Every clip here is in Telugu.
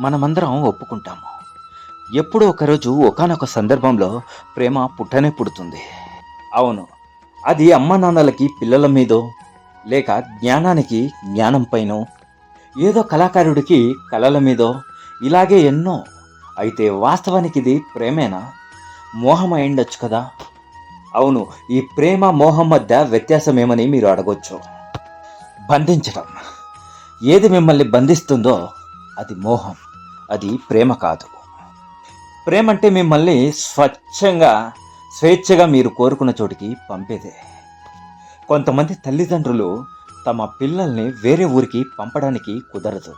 మనమందరం ఒప్పుకుంటాము. ఎప్పుడో ఒకరోజు ఒకానొక సందర్భంలో ప్రేమ పుట్టనే పుడుతుంది. అవును, అది అమ్మా నాన్నలకి పిల్లల మీదో, లేక జ్ఞానానికి జ్ఞానం పైనో, ఏదో కళాకారుడికి కళల మీదో, ఇలాగే ఎన్నో. అయితే వాస్తవానికి ఇది ప్రేమేనా, మోహం అయిండొచ్చు కదా. అవును, ఈ ప్రేమ మోహం మధ్య వ్యత్యాసమేమని మీరు అడగొచ్చు. బంధించటం. ఏది మిమ్మల్ని బంధిస్తుందో అది మోహం, అది ప్రేమ కాదు. ప్రేమ అంటే మిమ్మల్ని స్వేచ్ఛగా మీరు కోరుకున్న చోటికి పంపేదే. కొంతమంది తల్లిదండ్రులు తమ పిల్లల్ని వేరే ఊరికి పంపడానికి కుదరదు.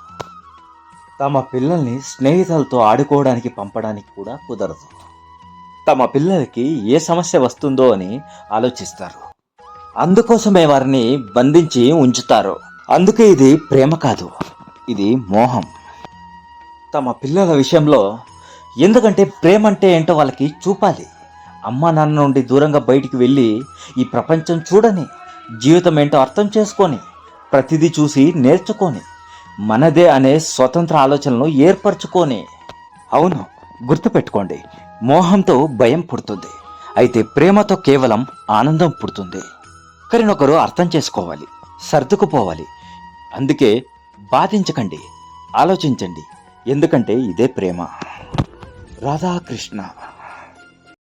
తమ పిల్లల్ని స్నేహితులతో ఆడుకోవడానికి పంపడానికి కూడా కుదరదు. తమ పిల్లలకి ఏ సమస్య వస్తుందో అని ఆలోచిస్తారు. అందుకోసమే వారిని బంధించి ఉంచుతారు. అందుకే ఇది ప్రేమ కాదు, ఇది మోహం. తమ పిల్లల విషయంలో, ఎందుకంటే ప్రేమ అంటే ఏంటో వాళ్ళకి చూపాలి. అమ్మా నాన్న నుండి దూరంగా బయటికి వెళ్ళి ఈ ప్రపంచం చూడని, జీవితం ఏంటో అర్థం చేసుకొని, ప్రతిదీ చూసి నేర్చుకొని, మనదే అనే స్వతంత్ర ఆలోచనలు ఏర్పరచుకొని. అవును, గుర్తుపెట్టుకోండి, మోహంతో భయం పుడుతుంది, అయితే ప్రేమతో కేవలం ఆనందం పుడుతుంది. ఒకరినొకరు అర్థం చేసుకోవాలి, సర్దుకుపోవాలి. అందుకే బాధించకండి, ఆలోచించండి, ఎందుకంటే ఇదే ప్రేమ. రాధాకృష్ణ.